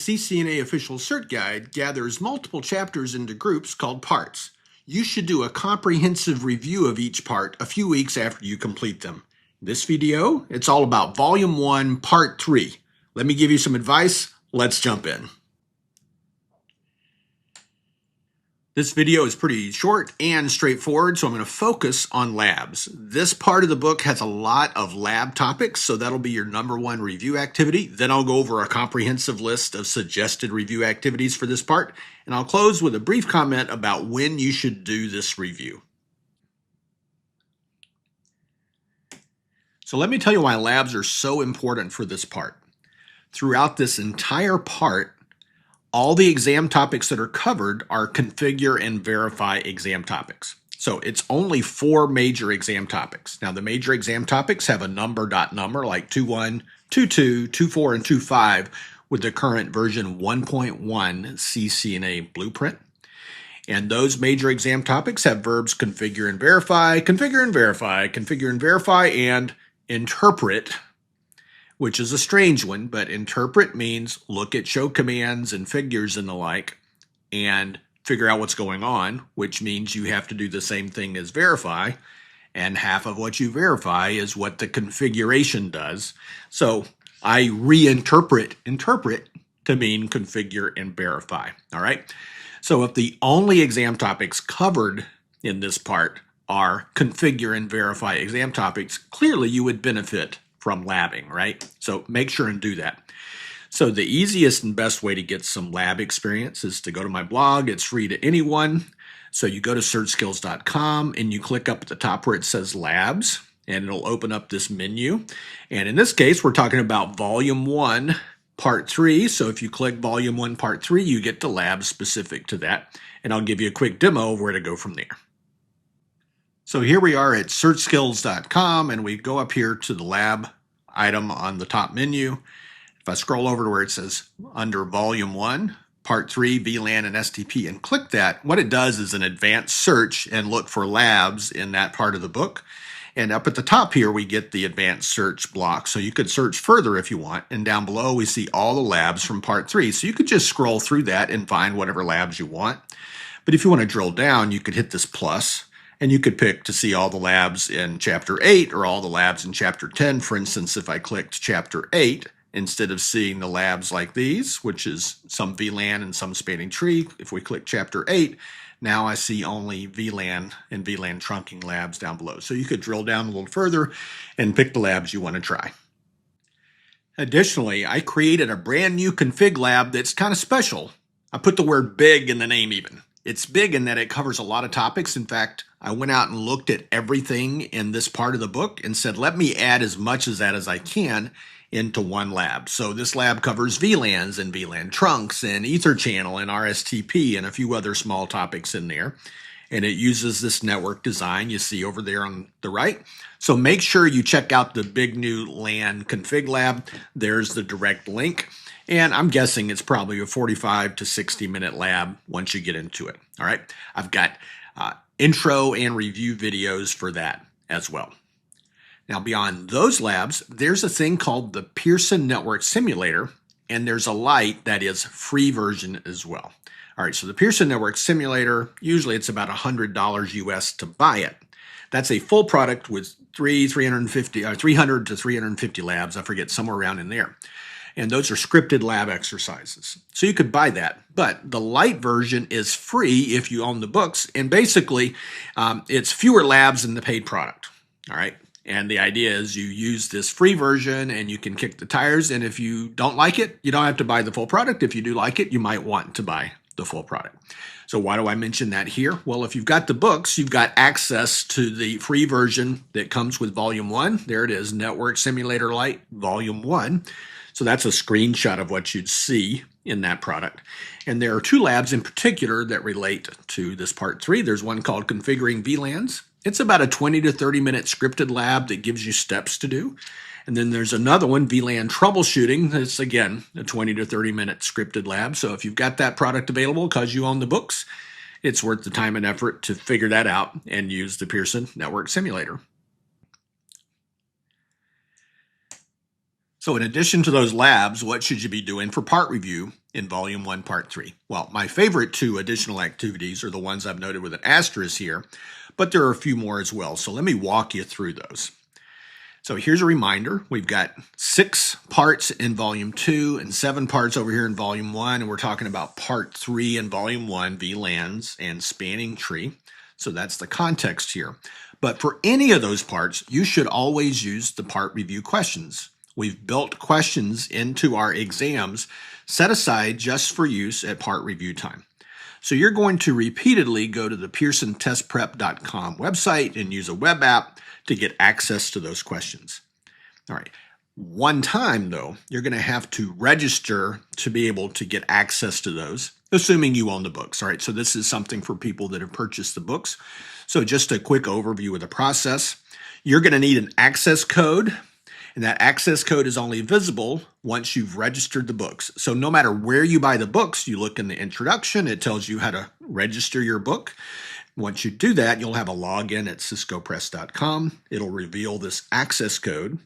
CCNA Official Cert Guide gathers multiple chapters into groups called parts. You should do a comprehensive review of each part a few weeks after you complete them. This video, it's all about Volume 1, Part 3. Let me give you some advice. Let's jump in. This video is pretty short and straightforward, so I'm going to focus on labs. This part of the book has a lot of lab topics, so that'll be your #1 review activity. Then I'll go over a comprehensive list of suggested review activities for this part, and I'll close with a brief comment about when you should do this review. So let me tell you why labs are so important for this part. Throughout this entire part, all the exam topics that are covered are configure and verify exam topics. So it's only 4 major exam topics. Now the major exam topics have a number like 2.1, 2.2, 2.4, and 2.5 with the current version 1.1 CCNA blueprint. And those major exam topics have verbs configure and verify, configure and verify, configure and verify, and interpret, which is a strange one, but interpret means look at show commands and figures and the like and figure out what's going on, which means you have to do the same thing as verify, and half of what you verify is what the configuration does. So I reinterpret interpret to mean configure and verify, all right? So if the only exam topics covered in this part are configure and verify exam topics, clearly you would benefit from labbing, right? So make sure and do that. So the easiest and best way to get some lab experience is to go to my blog. It's free to anyone. So you go to searchskills.com and you click up at the top where it says labs, and it'll open up this menu. And in this case, we're talking about Volume 1, Part 3. So if you click Volume 1, Part 3, you get the lab specific to that. And I'll give you a quick demo of where to go from there. So here we are at searchskills.com, and we go up here to the lab item on the top menu. If I scroll over to where it says under Volume 1, Part 3, VLAN and STP, and click that, what it does is an advanced search and look for labs in that part of the book. And up at the top here, we get the advanced search block. So you could search further if you want. And down below, we see all the labs from Part 3. So you could just scroll through that and find whatever labs you want. But if you want to drill down, you could hit this plus. And you could pick to see all the labs in Chapter 8 or all the labs in Chapter 10. For instance, if I clicked Chapter 8, instead of seeing the labs like these, which is some VLAN and some spanning tree, if we click Chapter 8, now I see only VLAN and VLAN trunking labs down below. So you could drill down a little further and pick the labs you want to try. Additionally, I created a brand new config lab that's kind of special. I put the word big in the name even. It's big in that it covers a lot of topics. In fact, I went out and looked at everything in this part of the book and said, let me add as much of that as I can into one lab. So this lab covers VLANs and VLAN Trunks and EtherChannel and RSTP and a few other small topics in there. And it uses this network design you see over there on the right. So make sure you check out the big new LAN config lab. There's the direct link. And I'm guessing it's probably a 45 to 60 minute lab once you get into it. All right. I've got intro and review videos for that as well. Now, beyond those labs, there's a thing called the Pearson Network Simulator, and there's a light that is free version as well. All right. So the Pearson Network Simulator, usually it's about $100 US to buy it. That's a full product with 300 to 350 labs. I forget, somewhere around in there. And those are scripted lab exercises. So you could buy that. But the light version is free if you own the books. And basically, it's fewer labs than the paid product. All right. And the idea is you use this free version and you can kick the tires. And if you don't like it, you don't have to buy the full product. If you do like it, you might want to buy the full product. So why do I mention that here? Well, if you've got the books, you've got access to the free version that comes with Volume 1. There it is, Network Simulator Lite, Volume 1. So that's a screenshot of what you'd see in that product. And there are 2 labs in particular that relate to this Part 3. There's one called Configuring VLANs. It's about a 20 to 30 minute scripted lab that gives you steps to do. And then there's another one, VLAN Troubleshooting. That's, again, a 20 to 30 minute scripted lab. So if you've got that product available because you own the books, it's worth the time and effort to figure that out and use the Pearson Network Simulator. So in addition to those labs, what should you be doing for part review in Volume 1, Part 3? Well, my favorite 2 additional activities are the ones I've noted with an asterisk here, but there are a few more as well. So let me walk you through those. So here's a reminder. We've got 6 parts in Volume 2 and 7 parts over here in Volume 1, and we're talking about Part 3 in Volume 1, VLANs and spanning tree. So that's the context here. But for any of those parts, you should always use the part review questions. We've built questions into our exams set aside just for use at part review time. So you're going to repeatedly go to the PearsonTestPrep.com website and use a web app to get access to those questions. All right. One time, though, you're going to have to register to be able to get access to those, assuming you own the books. All right. So this is something for people that have purchased the books. So just a quick overview of the process. You're going to need an access code. And that access code is only visible once you've registered the books. So no matter where you buy the books, you look in the introduction, it tells you how to register your book. Once you do that, you'll have a login at ciscopress.com. It'll reveal this access code.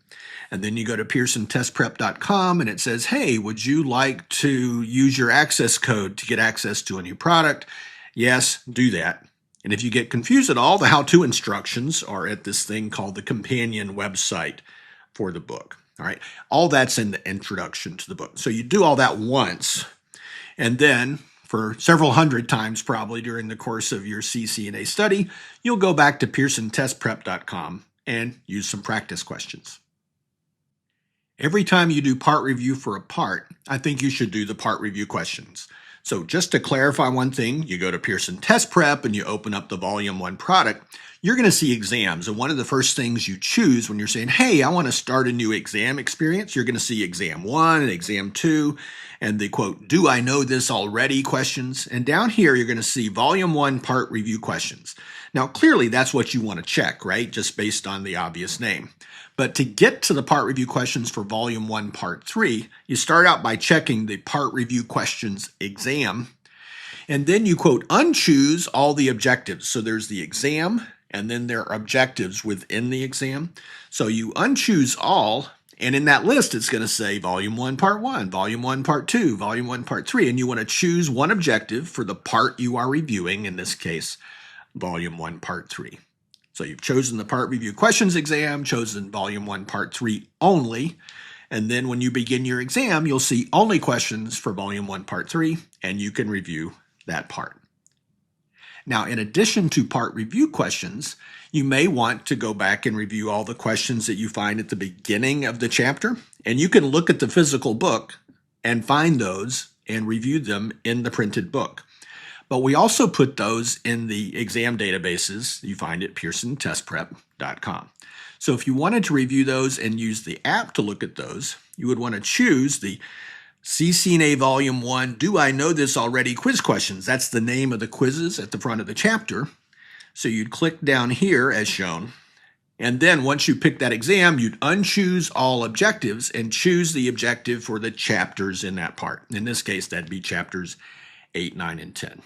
And then you go to PearsonTestPrep.com and it says, hey, would you like to use your access code to get access to a new product? Yes, do that. And if you get confused at all, the how-to instructions are at this thing called the companion website for the book. All right. All that's in the introduction to the book. So you do all that once, and then for several hundred times probably during the course of your CCNA study, you'll go back to PearsonTestPrep.com and use some practice questions. Every time you do part review for a part, I think you should do the part review questions. So just to clarify one thing, you go to Pearson Test Prep and you open up the Volume 1 product, you're going to see exams. And one of the first things you choose when you're saying, hey, I want to start a new exam experience, you're going to see Exam 1 and Exam 2 and the quote, do I know this already questions. And down here, you're going to see Volume 1 part review questions. Now, clearly that's what you want to check, right? Just based on the obvious name. But to get to the part review questions for Volume 1, Part 3, you start out by checking the part review questions exam. And then you, quote, unchoose all the objectives. So there's the exam, and then there are objectives within the exam. So you unchoose all, and in that list, it's going to say Volume 1, Part 1, Volume 1, Part 2, Volume 1, Part 3. And you want to choose one objective for the part you are reviewing, in this case, Volume 1, Part 3. So you've chosen the part review questions exam, chosen Volume 1, Part 3 only, and then when you begin your exam, you'll see only questions for Volume 1, Part 3, and you can review that part. Now, in addition to part review questions, you may want to go back and review all the questions that you find at the beginning of the chapter, and you can look at the physical book and find those and review them in the printed book. But we also put those in the exam databases you find at PearsonTestPrep.com. So if you wanted to review those and use the app to look at those, you would want to choose the CCNA Volume 1, Do I Know This Already quiz questions. That's the name of the quizzes at the front of the chapter. So you'd click down here as shown. And then once you pick that exam, you'd unchoose all objectives and choose the objective for the chapters in that part. In this case, that'd be chapters 8, 9, and 10.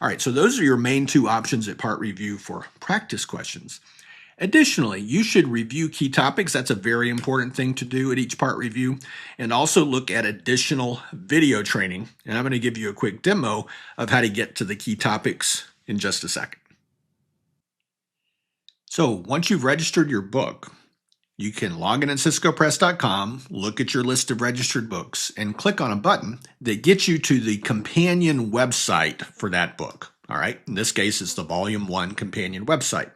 All right, so those are your main 2 options at part review for practice questions. Additionally, you should review key topics. That's a very important thing to do at each part review, and also look at additional video training. And I'm going to give you a quick demo of how to get to the key topics in just a second. So once you've registered your book, you can log in at CiscoPress.com, look at your list of registered books, and click on a button that gets you to the companion website for that book. All right, in this case, it's the Volume 1 companion website.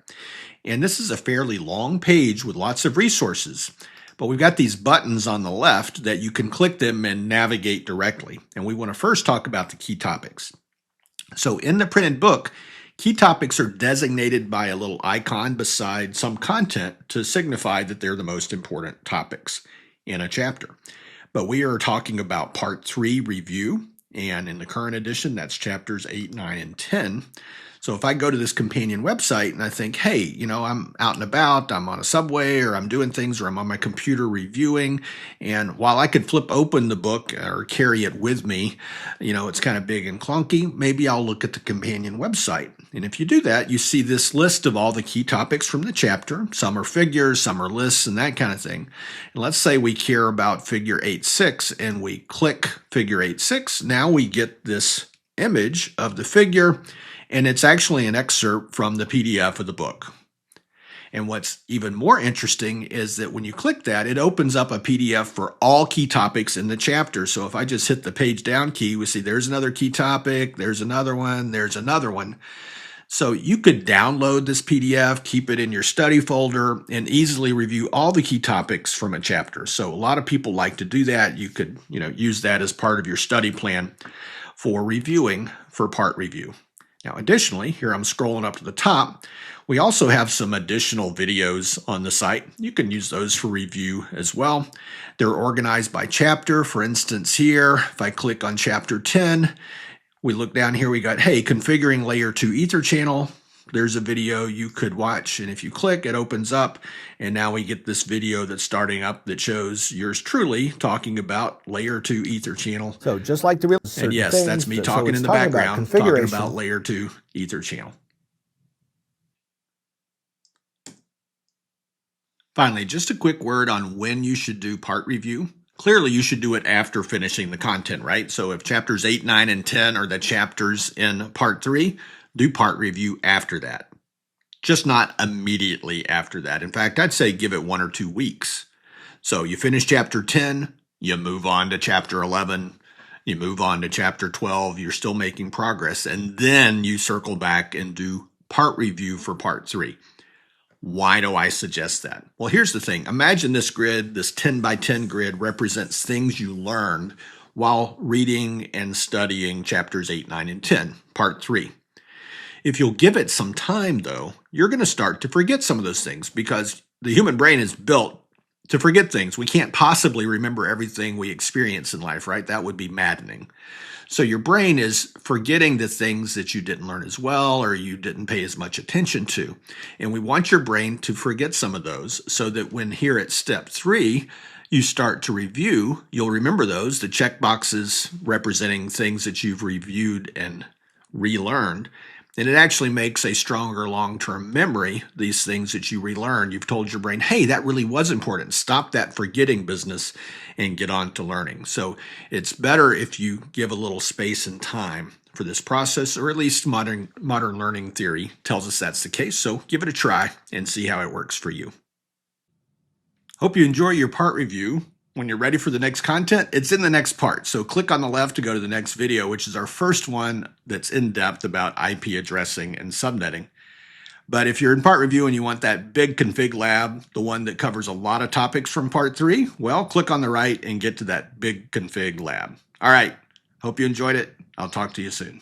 And this is a fairly long page with lots of resources, but we've got these buttons on the left that you can click them and navigate directly. And we want to first talk about the key topics. So in the printed book, key topics are designated by a little icon beside some content to signify that they're the most important topics in a chapter. But we are talking about Part 3 review, and in the current edition, that's chapters 8, 9, and 10. So if I go to this companion website and I think, hey, you know, I'm out and about, I'm on a subway, or I'm doing things, or I'm on my computer reviewing, and while I could flip open the book or carry it with me, you know, it's kind of big and clunky, maybe I'll look at the companion website. And if you do that, you see this list of all the key topics from the chapter. Some are figures, some are lists, and that kind of thing. And let's say we care about figure 8.6 and we click figure 8.6. Now we get this image of the figure, and it's actually an excerpt from the PDF of the book. And what's even more interesting is that when you click that, it opens up a PDF for all key topics in the chapter. So if I just hit the page down key, we see there's another key topic, there's another one, there's another one. So you could download this PDF, keep it in your study folder, and easily review all the key topics from a chapter. So a lot of people like to do that. You could, you know, use that as part of your study plan for reviewing for part review. Now, additionally, here I'm scrolling up to the top. We also have some additional videos on the site. You can use those for review as well. They're organized by chapter. For instance, here, if I click on chapter 10, we look down here, we got, hey, configuring layer 2 EtherChannel. There's a video you could watch, and if you click, it opens up, and now we get this video that's starting up that shows yours truly talking about layer 2 EtherChannel. So just like the real, and yes, that's me talking in the background, talking about layer 2 EtherChannel. Finally, just a quick word on when you should do part review. Clearly, you should do it after finishing the content, right? So if chapters 8, 9, and 10 are the chapters in part 3, do part review after that. Just not immediately after that. In fact, I'd say give it 1 or 2 weeks. So you finish chapter 10, you move on to chapter 11, you move on to chapter 12, you're still making progress, and then you circle back and do part review for part 3. Why do I suggest that? Well, here's the thing. Imagine this grid, this 10 by 10 grid represents things you learned while reading and studying chapters 8, 9, and 10, part 3. If you'll give it some time, though, you're going to start to forget some of those things because the human brain is built to forget things. We can't possibly remember everything we experience in life, right? That would be maddening. So your brain is forgetting the things that you didn't learn as well or you didn't pay as much attention to. And we want your brain to forget some of those so that when here at step 3, you start to review, you'll remember those, the check boxes representing things that you've reviewed and relearned. And it actually makes a stronger long-term memory, these things that you relearn. You've told your brain, hey, that really was important. Stop that forgetting business and get on to learning. So it's better if you give a little space and time for this process, or at least modern learning theory tells us that's the case. So give it a try and see how it works for you. Hope you enjoy your part review. When you're ready for the next content, it's in the next part. So click on the left to go to the next video, which is our first one that's in depth about IP addressing and subnetting. But if you're in part review and you want that big config lab, the one that covers a lot of topics from part 3, well, click on the right and get to that big config lab. All right. Hope you enjoyed it. I'll talk to you soon.